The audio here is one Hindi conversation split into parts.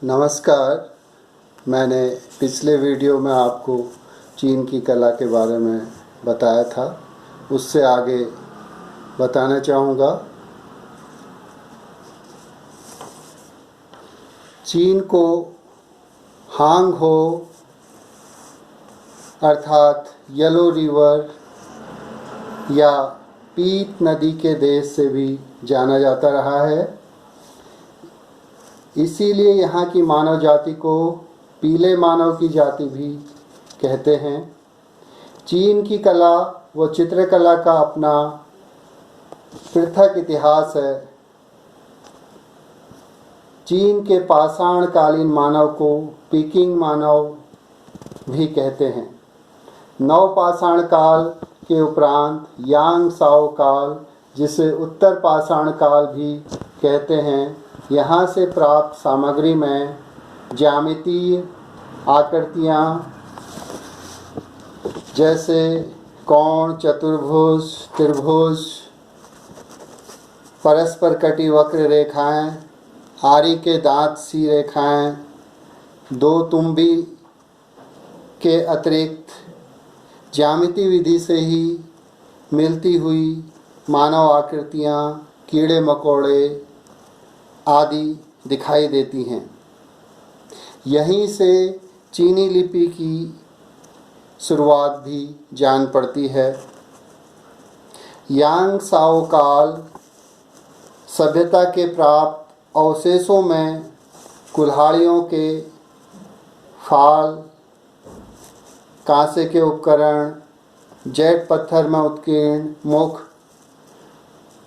नमस्कार। मैंने पिछले वीडियो में आपको चीन की कला के बारे में बताया था, उससे आगे बताना चाहूँगा। चीन को हांग हो अर्थात येलो रिवर या पीत नदी के देश से भी जाना जाता रहा है। इसीलिए यहाँ की मानव जाति को पीले मानव की जाति भी कहते हैं। चीन की कला व चित्रकला का अपना पृथक इतिहास है। चीन के पाषाण कालीन मानव को पीकिंग मानव भी कहते हैं। नवपाषाण काल के उपरांत यांग साओ काल, जिसे उत्तर पाषाण काल भी कहते हैं, यहाँ से प्राप्त सामग्री में ज्यामितीय आकृतियाँ जैसे कोण, चतुर्भुज, त्रिभुज, परस्पर कटी वक्र रेखाएं, आरी के दांत सी रेखाएं, दो तुम्बी के अतिरिक्त ज्यामिति विधि से ही मिलती हुई मानव आकृतियाँ, कीड़े मकोड़े आदि दिखाई देती हैं। यहीं से चीनी लिपि की शुरुआत भी जान पड़ती है। यांग साओ काल सभ्यता के प्राप्त अवशेषों में कुल्हाड़ियों के फाल, कांसे के उपकरण, जेट पत्थर में उत्कीर्ण मुख,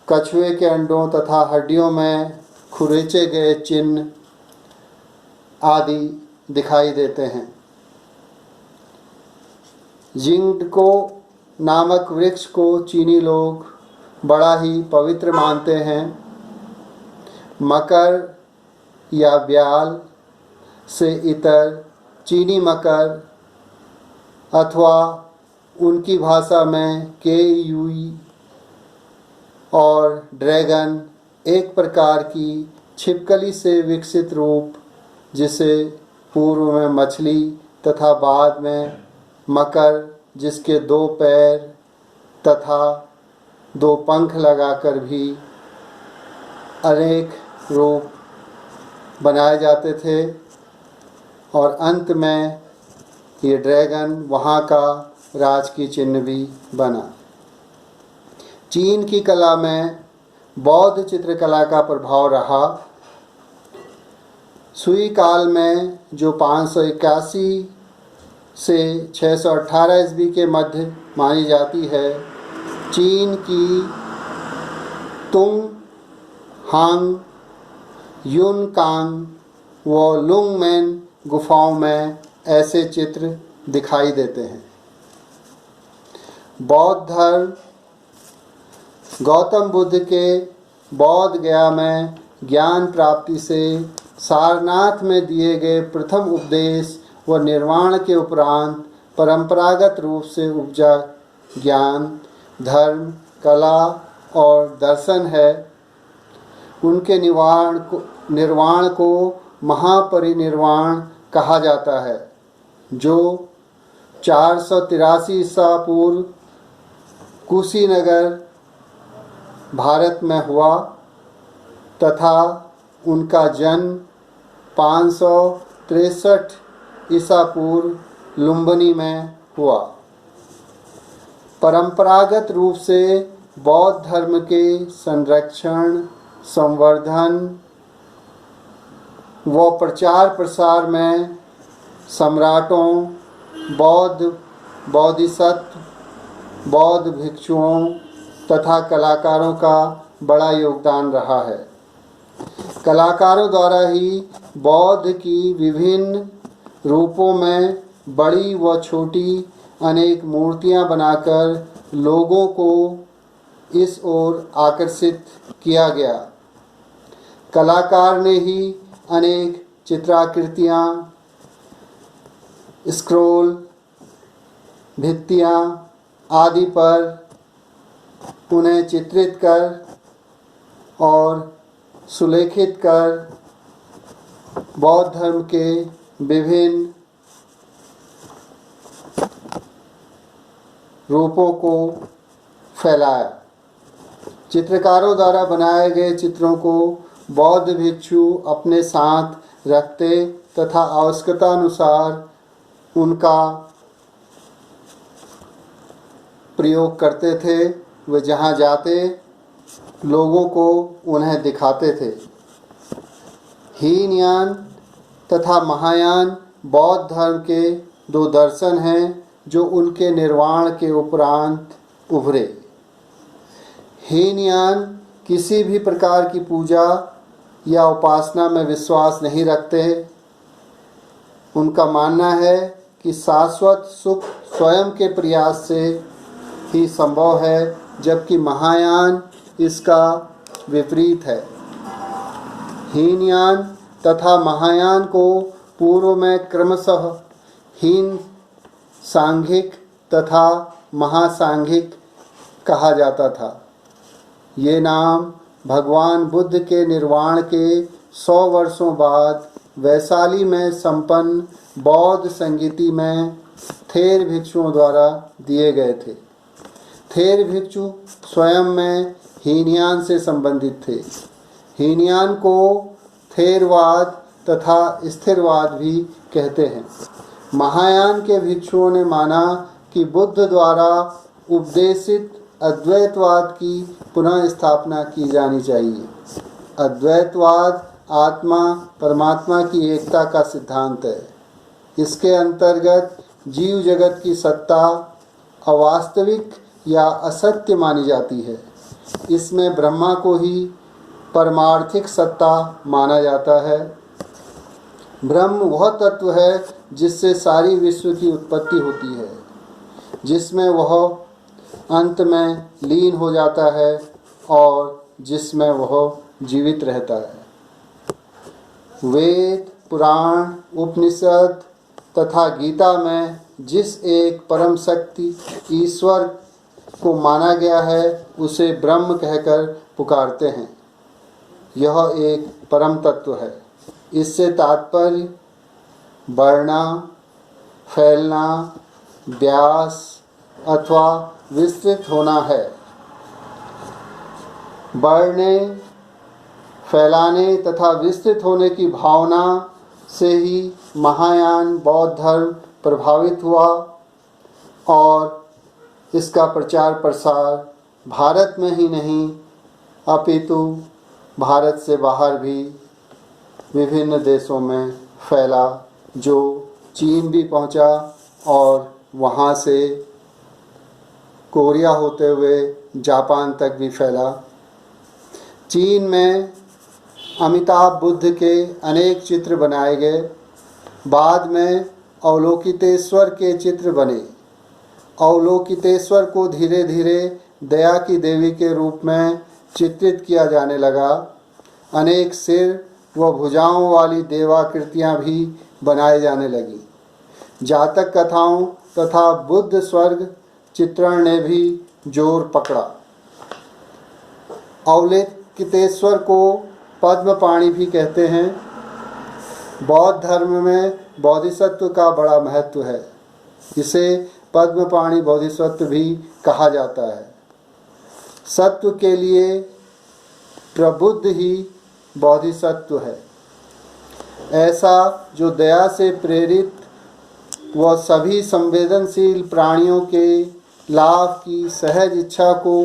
कछुए के अंडों तथा हड्डियों में खुरेचे गए चिन्ह आदि दिखाई देते हैं। जिंगडको नामक वृक्ष को चीनी लोग बड़ा ही पवित्र मानते हैं। मकर या ब्याल से इतर चीनी मकर अथवा उनकी भाषा में केयुई और ड्रैगन एक प्रकार की छिपकली से विकसित रूप, जिसे पूर्व में मछली तथा बाद में मकर, जिसके दो पैर तथा दो पंख लगाकर भी अनेक रूप बनाए जाते थे, और अंत में ये ड्रैगन वहाँ का राजकीय चिन्ह भी बना। चीन की कला में बौद्ध चित्रकला का प्रभाव रहा। सुई काल में जो 581 से 618 ईस्वी के मध्य मानी जाती है, चीन की तुंग, हांग, युनकांग व लुंगमेन गुफाओं में ऐसे चित्र दिखाई देते हैं। बौद्ध धर्म गौतम बुद्ध के बौद्ध गया में ज्ञान प्राप्ति से सारनाथ में दिए गए प्रथम उपदेश व निर्वाण के उपरांत परंपरागत रूप से उपजा ज्ञान, धर्म, कला और दर्शन है। उनके निर्वाण को महापरिनिर्वाण कहा जाता है, जो 483 ईसा पूर्व कुशीनगर भारत में हुआ तथा उनका जन्म 563 ईसा पूर्व लुम्बिनी में हुआ। परंपरागत रूप से बौद्ध धर्म के संरक्षण, संवर्धन व प्रचार प्रसार में सम्राटों, बोधिसत्व, बौद्ध भिक्षुओं तथा कलाकारों का बड़ा योगदान रहा है। कलाकारों द्वारा ही बौद्ध की विभिन्न रूपों में बड़ी व छोटी अनेक मूर्तियां बनाकर लोगों को इस ओर आकर्षित किया गया। कलाकार ने ही अनेक चित्राकृतियां, स्क्रोल, भित्तियां आदि पर उन्हें चित्रित कर और सुलेखित कर बौद्ध धर्म के विभिन्न रूपों को फैलाया। चित्रकारों द्वारा बनाए गए चित्रों को बौद्ध भिक्षु अपने साथ रखते तथा आवश्यकता अनुसार उनका प्रयोग करते थे। वे जहाँ जाते लोगों को उन्हें दिखाते थे। हीनयान तथा महायान बौद्ध धर्म के दो दर्शन हैं जो उनके निर्वाण के उपरांत उभरे। हीनयान किसी भी प्रकार की पूजा या उपासना में विश्वास नहीं रखते। उनका मानना है कि शाश्वत सुख स्वयं के प्रयास से ही संभव है, जबकि महायान इसका विपरीत है। हीनयान तथा महायान को पूर्व में क्रमशः हीन सांघिक तथा महासांघिक कहा जाता था। ये नाम भगवान बुद्ध के निर्वाण के 100 वर्षों बाद वैशाली में संपन्न बौद्ध संगीति में थेर भिक्षुओं द्वारा दिए गए थे। थेर भिक्षु स्वयं में हीनयान से संबंधित थे। हीनयान को थेरवाद तथा स्थिरवाद भी कहते हैं। महायान के भिक्षुओं ने माना कि बुद्ध द्वारा उपदेशित अद्वैतवाद की पुनः स्थापना की जानी चाहिए। अद्वैतवाद आत्मा परमात्मा की एकता का सिद्धांत है। इसके अंतर्गत जीव जगत की सत्ता अवास्तविक या असत्य मानी जाती है। इसमें ब्रह्मा को ही परमार्थिक सत्ता माना जाता है। ब्रह्म वह तत्व है जिससे सारी विश्व की उत्पत्ति होती है, जिसमें वह अंत में लीन हो जाता है और जिसमें वह जीवित रहता है। वेद, पुराण, उपनिषद तथा गीता में जिस एक परम शक्ति ईश्वर को माना गया है उसे ब्रह्म कहकर पुकारते हैं। यह एक परम तत्व है। इससे तात्पर्य बढ़ना, फैलना, व्यास अथवा विस्तृत होना है। बढ़ने, फैलाने तथा विस्तृत होने की भावना से ही महायान बौद्ध धर्म प्रभावित हुआ और इसका प्रचार प्रसार भारत में ही नहीं अपितु भारत से बाहर भी विभिन्न देशों में फैला, जो चीन भी पहुंचा और वहां से कोरिया होते हुए जापान तक भी फैला। चीन में अमिताभ बुद्ध के अनेक चित्र बनाए गए। बाद में अवलोकितेश्वर के चित्र बने। अवलोकितेश्वर को धीरे धीरे दया की देवी के रूप में चित्रित किया जाने लगा। अनेक सिर व भुजाओं वाली देवाकृतियाँ भी बनाए जाने लगी। जातक कथाओं तथा बुद्ध स्वर्ग चित्रण ने भी जोर पकड़ा। अवलोकितेश्वर को पद्मपाणि भी कहते हैं। बौद्ध धर्म में बोधिसत्व का बड़ा महत्व है। इसे पद्मपाणि बोधिसत्व भी कहा जाता है। सत्व के लिए प्रबुद्ध ही बोधिसत्व है, ऐसा जो दया से प्रेरित व सभी संवेदनशील प्राणियों के लाभ की सहज इच्छा को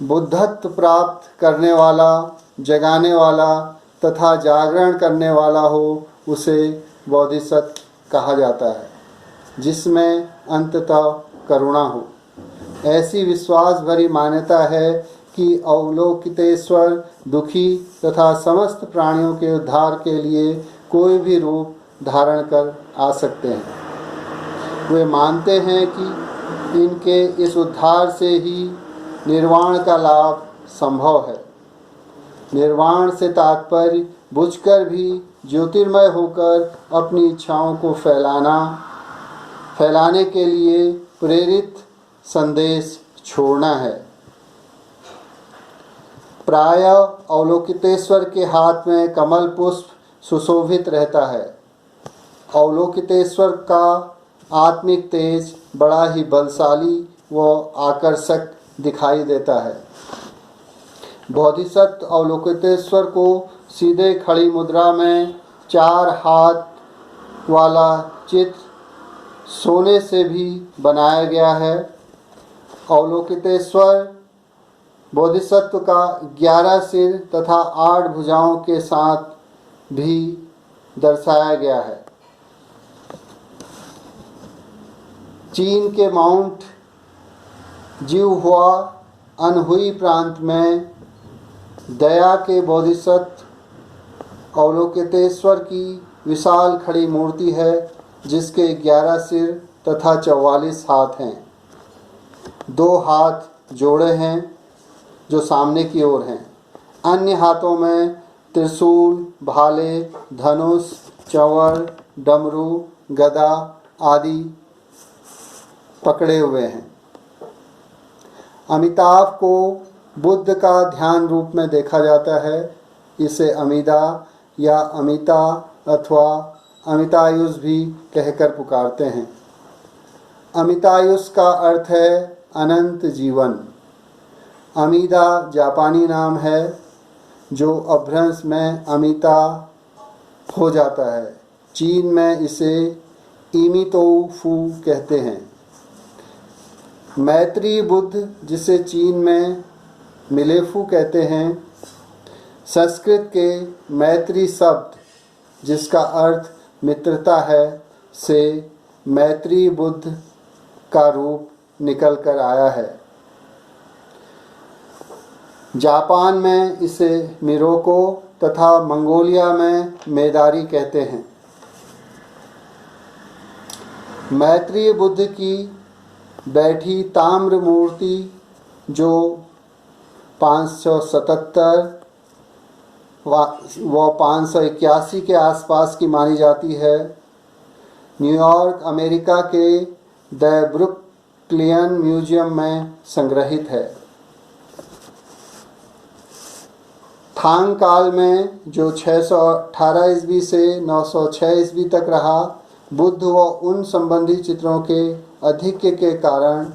बुद्धत्व प्राप्त करने वाला, जगाने वाला तथा जागरण करने वाला हो, उसे बोधिसत्व कहा जाता है, जिसमें अंततः करुणा हो। ऐसी विश्वास भरी मान्यता है कि अवलोकितेश्वर दुखी तथा समस्त प्राणियों के उद्धार के लिए कोई भी रूप धारण कर आ सकते हैं। वे मानते हैं कि इनके इस उद्धार से ही निर्वाण का लाभ संभव है। निर्वाण से तात्पर्य बुझकर भी ज्योतिर्मय होकर अपनी इच्छाओं को फैलाने के लिए प्रेरित संदेश छोड़ना है। प्रायः अवलोकितेश्वर के हाथ में कमल पुष्प सुशोभित रहता है। अवलोकितेश्वर का आत्मिक तेज बड़ा ही बलशाली व आकर्षक दिखाई देता है। बोधिसत्व अवलोकितेश्वर को सीधे खड़ी मुद्रा में 4 हाथ वाला चित्र सोने से भी बनाया गया है। अवलोकितेश्वर बोधिसत्व का 11 सिर तथा 8 भुजाओं के साथ भी दर्शाया गया है। चीन के माउंट जिह्वा अनहुई प्रांत में दया के बोधिसत्व अवलोकितेश्वर की विशाल खड़ी मूर्ति है, जिसके 11 सिर तथा 44 हाथ हैं। 2 हाथ जोड़े हैं जो सामने की ओर हैं। अन्य हाथों में त्रिशूल, भाले, धनुष, चंवर, डमरू, गदा आदि पकड़े हुए हैं। अमिताभ को बुद्ध का ध्यान रूप में देखा जाता है। इसे अमिदा या अमिता अथवा अमितायुष भी कहकर पुकारते हैं। अमितायुष का अर्थ है अनंत जीवन। अमीदा जापानी नाम है जो अपभ्रंश में अमिता हो जाता है। चीन में इसे इमितोफू कहते हैं। मैत्री बुद्ध, जिसे चीन में मिलेफू कहते हैं, संस्कृत के मैत्री शब्द जिसका अर्थ मित्रता है से मैत्री बुद्ध का रूप निकल कर आया है। जापान में इसे मिरोको तथा मंगोलिया में मेदारी कहते हैं। मैत्री बुद्ध की बैठी ताम्र मूर्ति जो 577 व 581 के आसपास की मानी जाती है, न्यूयॉर्क अमेरिका के द ब्रुकलिन म्यूजियम में संग्रहित है। थांग काल में जो 618 ईस्वी से 906 ईस्वी तक रहा, बुद्ध व उन संबंधी चित्रों के आधिक्य के कारण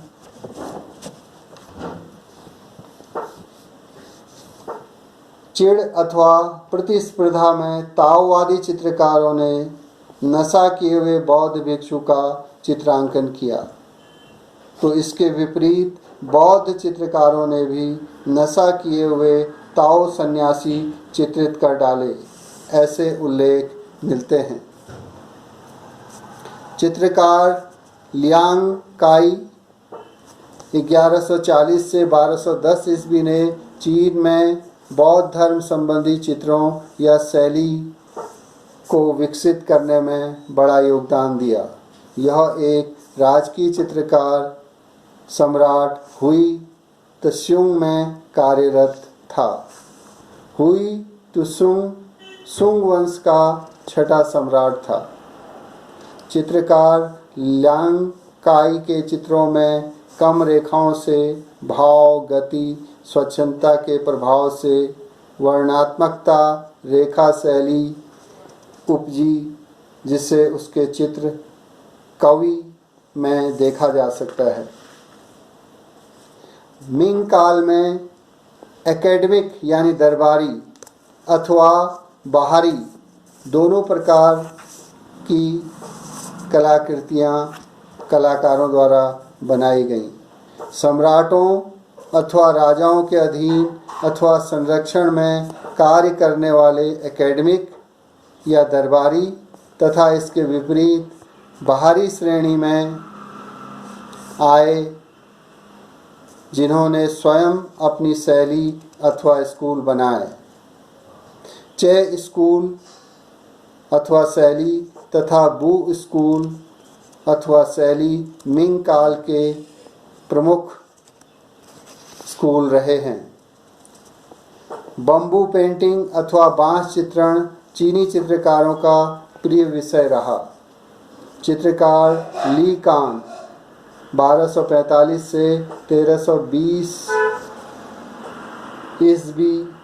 चिढ़ अथवा प्रतिस्पर्धा में ताओवादी चित्रकारों ने नशा किए हुए बौद्ध भिक्षु का चित्रांकन किया, तो इसके विपरीत बौद्ध चित्रकारों ने भी नशा किए हुए ताओ सन्यासी चित्रित कर डाले, ऐसे उल्लेख मिलते हैं। चित्रकार लियांग काई 1140 से 1210 ईस्वी ने चीन में बौद्ध धर्म संबंधी चित्रों या शैली को विकसित करने में बड़ा योगदान दिया। यह एक राजकीय चित्रकार सम्राट हुई त्सुंग में कार्यरत था। हुई त्सुंग सुंग वंश का 6ठा सम्राट था। चित्रकार लियांग काई के चित्रों में कम रेखाओं से भाव, गति, स्वच्छता के प्रभाव से वर्णात्मकता, रेखा शैली उपजी, जिसे उसके चित्र कवि में देखा जा सकता है। मिंग काल में एकेडमिक यानी दरबारी अथवा बाहरी दोनों प्रकार की कलाकृतियाँ कलाकारों द्वारा बनाई गईं। सम्राटों अथवा राजाओं के अधीन अथवा संरक्षण में कार्य करने वाले एकेडमिक या दरबारी तथा इसके विपरीत बाहरी श्रेणी में आए जिन्होंने स्वयं अपनी शैली अथवा स्कूल बनाए। चे स्कूल अथवा शैली तथा बू स्कूल अथवा शैली मिंग काल के प्रमुख स्कूल रहे हैं। बम्बू पेंटिंग अथवा बांस चित्रण चीनी चित्रकारों का प्रिय विषय रहा। चित्रकार ली कान 1245 से 1320 इसबी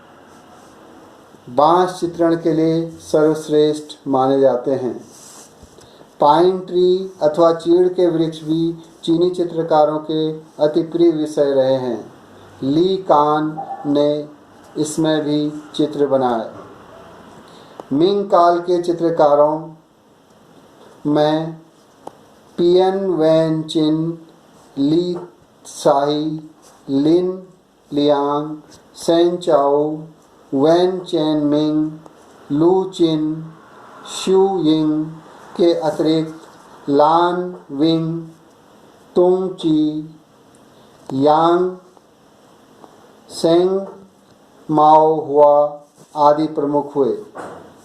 बांस चित्रण के लिए सर्वश्रेष्ठ माने जाते हैं। पाइन ट्री अथवा चीड़ के वृक्ष भी चीनी चित्रकारों के अति प्रिय विषय रहे हैं। ली कान ने इसमें भी चित्र बनाए। मिंग काल के चित्रकारों में पियन वैन चिन, ली साही, लिन लियांग, सेन चाओ, वैन चैन मिंग, लू चिन, शू यिंग के अतिरिक्त लान विंग, तुंग ची, यांग सेंग माओ हुआ आदि प्रमुख हुए।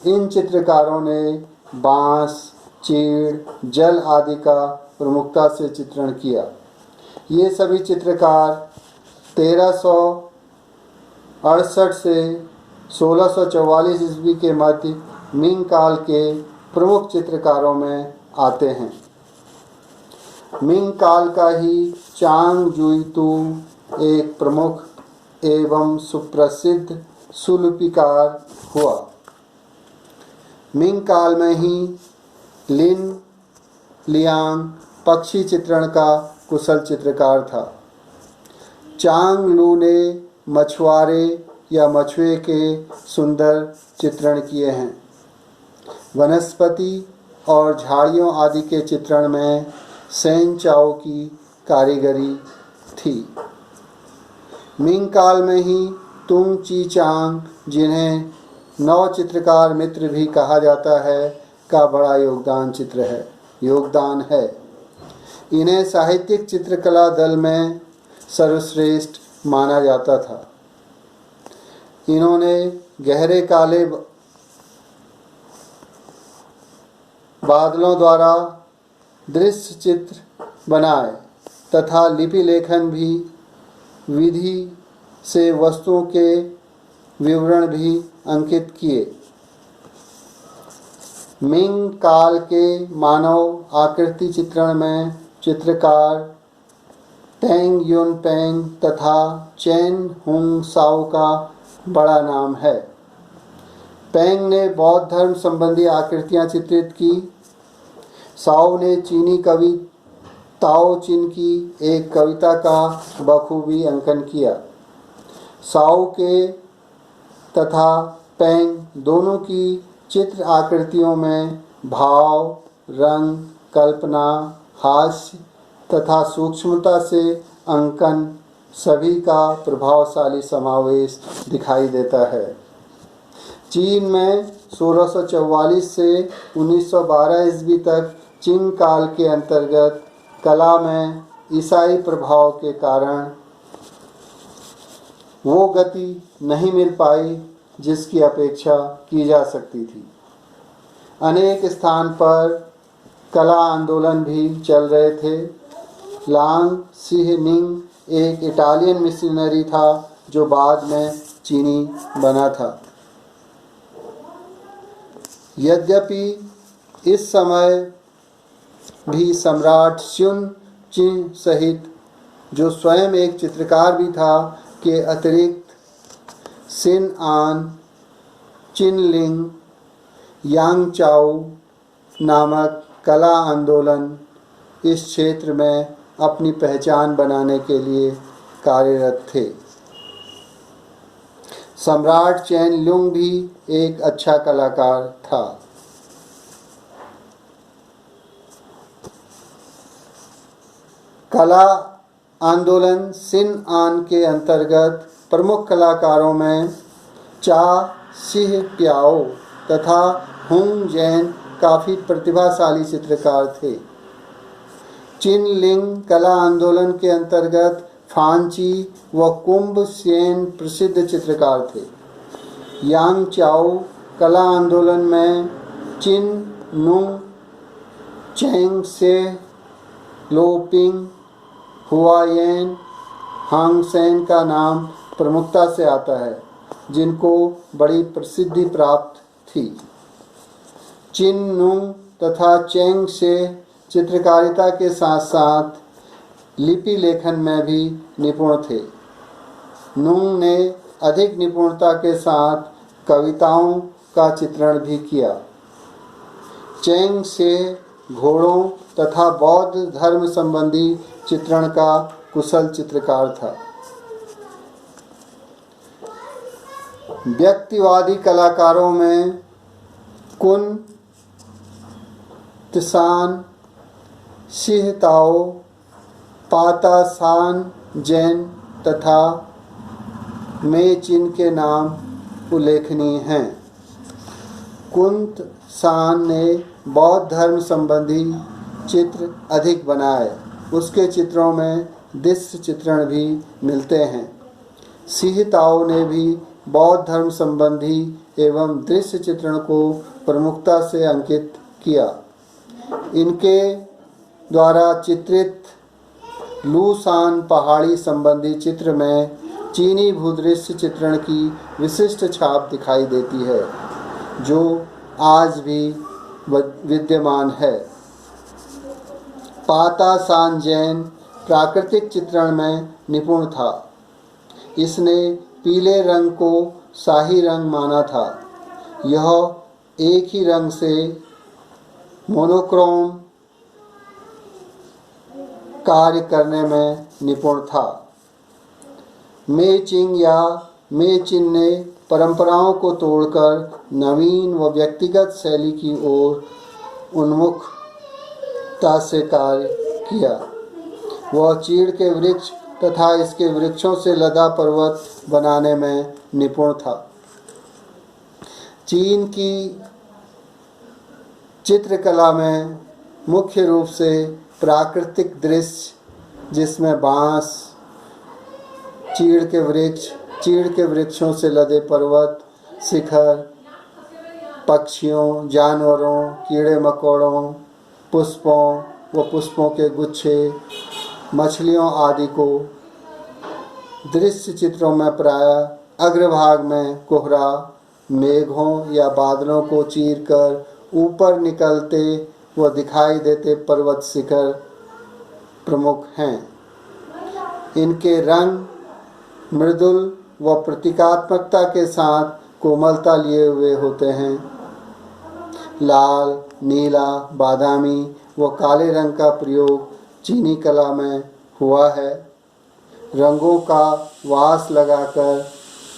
इन चित्रकारों ने बांस, चीड़, जल आदि का प्रमुखता से चित्रण किया। ये सभी चित्रकार 1368 से 1644 ईस्वी के मध्य मिंग काल के प्रमुख चित्रकारों में आते हैं। मिंग काल का ही चांग जुईतू एक प्रमुख एवं सुप्रसिद्ध सुलिपिकार हुआ। मिंग काल में ही लिन लियांग पक्षी चित्रण का कुशल चित्रकार था। चांग लू ने मछुआरे या मछुए के सुंदर चित्रण किए हैं। वनस्पति और झाड़ियों आदि के चित्रण में सेन चाओ की कारीगरी थी। मिंग काल में ही तुंग ची चांग, जिन्हें नौ चित्रकार मित्र भी कहा जाता है, का बड़ा योगदान है। इन्हें साहित्यिक चित्रकला दल में सर्वश्रेष्ठ माना जाता था। इन्होंने गहरे काले बादलों द्वारा दृश्य चित्र बनाए तथा लिपि लेखन भी विधि से वस्तुओं के विवरण भी अंकित किए। मिंग काल के मानव आकृति चित्रण में चित्रकार टेंग युन पेंग तथा चेन हुंग साओ का बड़ा नाम है। पेंग ने बौद्ध धर्म संबंधी आकृतियां चित्रित की। साओ ने चीनी कवि ताओ चिन की एक कविता का बखूबी अंकन किया। साओ के तथा पेंग दोनों की चित्र आकृतियों में भाव, रंग, कल्पना, हास्य तथा सूक्ष्मता से अंकन सभी का प्रभावशाली समावेश दिखाई देता है। चीन में 1644 से 1912 ईस्वी तक चिंग काल के अंतर्गत कला में ईसाई प्रभाव के कारण वो गति नहीं मिल पाई जिसकी अपेक्षा की जा सकती थी। अनेक स्थान पर कला आंदोलन भी चल रहे थे। लांग सिह निंग एक इटालियन मिशनरी था जो बाद में चीनी बना था। यद्यपि इस समय भी सम्राट स्युन चिन सहित, जो स्वयं एक चित्रकार भी था, के अतिरिक्त सिन आन, चिन लिंग, यांग चाओ नामक कला आंदोलन इस क्षेत्र में अपनी पहचान बनाने के लिए कार्यरत थे। सम्राट चैन लुंग भी एक अच्छा कलाकार था। कला आंदोलन सिन आन के अंतर्गत प्रमुख कलाकारों में चा सिह प्याओ तथा हुंग जैन काफ़ी प्रतिभाशाली चित्रकार थे। चिन लिंग कला आंदोलन के अंतर्गत फांची व कुंभ सेन प्रसिद्ध चित्रकार थे। यांग चाओ कला आंदोलन में चिन नुंग, चैंग से, लोपिंग, हुआयेन, हांगसेन का नाम प्रमुखता से आता है, जिनको बड़ी प्रसिद्धि प्राप्त थी। चिन नुंग तथा चैंग से चित्रकारिता के साथ साथ लिपि लेखन में भी निपुण थे। नुंग ने अधिक निपुणता के साथ कविताओं का चित्रण भी किया। चेंग से घोड़ों तथा बौद्ध धर्म संबंधी चित्रण का कुशल चित्रकार था। व्यक्तिवादी कलाकारों में कुन त्सान, सिह ताओ, पाता सान जैन तथा मे चिन के नाम उल्लेखनीय हैं। कुंत सान ने बौद्ध धर्म संबंधी चित्र अधिक बनाए। उसके चित्रों में दृश्य चित्रण भी मिलते हैं। सिह ताओ ने भी बौद्ध धर्म संबंधी एवं दृश्य चित्रण को प्रमुखता से अंकित किया। इनके द्वारा चित्रित लूसान पहाड़ी संबंधी चित्र में चीनी भूदृश्य चित्रण की विशिष्ट छाप दिखाई देती है, जो आज भी विद्यमान है। पाता सान जैन प्राकृतिक चित्रण में निपुण था। इसने पीले रंग को शाही रंग माना था। यह एक ही रंग से मोनोक्रोम कार्य करने में निपुण था। मे चिंग या मे चिन ने परंपराओं को तोड़कर नवीन व व्यक्तिगत शैली की ओर उन्मुखता से कार्य किया। वह चीड़ के वृक्ष तथा इसके वृक्षों से लदा पर्वत बनाने में निपुण था। चीन की चित्रकला में मुख्य रूप से प्राकृतिक दृश्य, जिसमें बांस, चीड़ के वृक्षों से लदे पर्वत, शिखर, पक्षियों, जानवरों, कीड़े मकोड़ों, पुष्पों व पुष्पों के गुच्छे, मछलियों आदि को दृश्य चित्रों में प्रायः अग्रभाग में कोहरा, मेघों या बादलों को चीरकर ऊपर निकलते व दिखाई देते पर्वत शिखर प्रमुख हैं। इनके रंग मृदुल व प्रतीकात्मकता के साथ कोमलता लिए हुए होते हैं। लाल, नीला, बादामी व काले रंग का प्रयोग चीनी कला में हुआ है। रंगों का वास लगाकर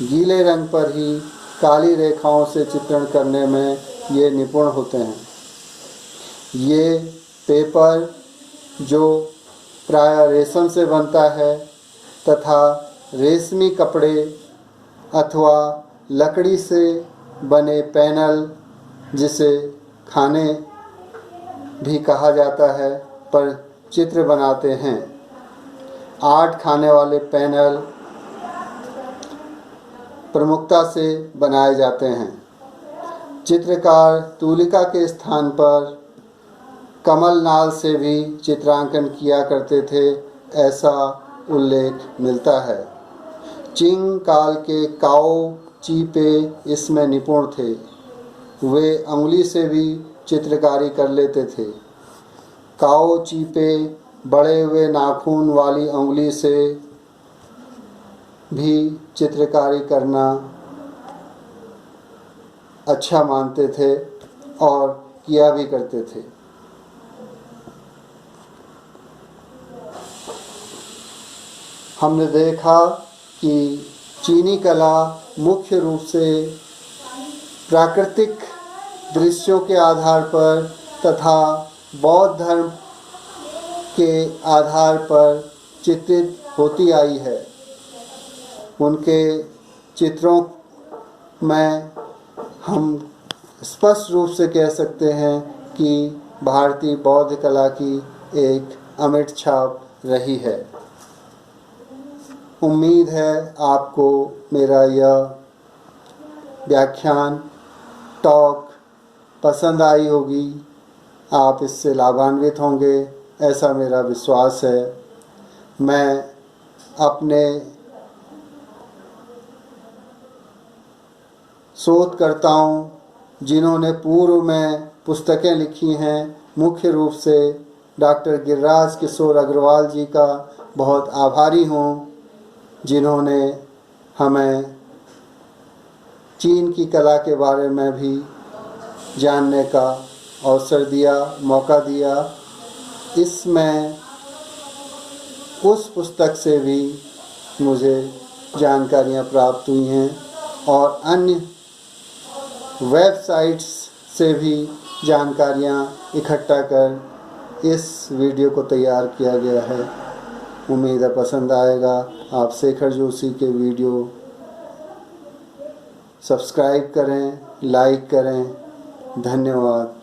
गीले रंग पर ही काली रेखाओं से चित्रण करने में ये निपुण होते हैं। ये पेपर, जो प्राय रेशम से बनता है तथा रेशमी कपड़े अथवा लकड़ी से बने पैनल, जिसे खाने भी कहा जाता है, पर चित्र बनाते हैं। 8 खाने वाले पैनल प्रमुखता से बनाए जाते हैं। चित्रकार तूलिका के स्थान पर कमल नाल से भी चित्रांकन किया करते थे, ऐसा उल्लेख मिलता है। चिंग काल के काओ चीपे इसमें निपुण थे। वे अंगुली से भी चित्रकारी कर लेते थे। काओ चीपे बड़े हुए नाखून वाली अंगुली से भी चित्रकारी करना अच्छा मानते थे और किया भी करते थे। हमने देखा कि चीनी कला मुख्य रूप से प्राकृतिक दृश्यों के आधार पर तथा बौद्ध धर्म के आधार पर चित्रित होती आई है। उनके चित्रों में हम स्पष्ट रूप से कह सकते हैं कि भारतीय बौद्ध कला की एक अमिट छाप रही है। उम्मीद है आपको मेरा यह व्याख्यान टॉक पसंद आई होगी। आप इससे लाभान्वित होंगे, ऐसा मेरा विश्वास है। मैं अपने शोधकर्ताओं, जिन्होंने पूर्व में पुस्तकें लिखी हैं, मुख्य रूप से डॉक्टर गिरिराज किशोर अग्रवाल जी का बहुत आभारी हूँ, जिन्होंने हमें चीन की कला के बारे में भी जानने का अवसर दिया, मौका दिया। इसमें उस पुस्तक से भी मुझे जानकारियाँ प्राप्त हुई हैं और अन्य वेबसाइट्स से भी जानकारियाँ इकट्ठा कर इस वीडियो को तैयार किया गया है। उम्मीद है पसंद आएगा। आप शेखर जोशी के वीडियो सब्सक्राइब करें, लाइक करें। धन्यवाद।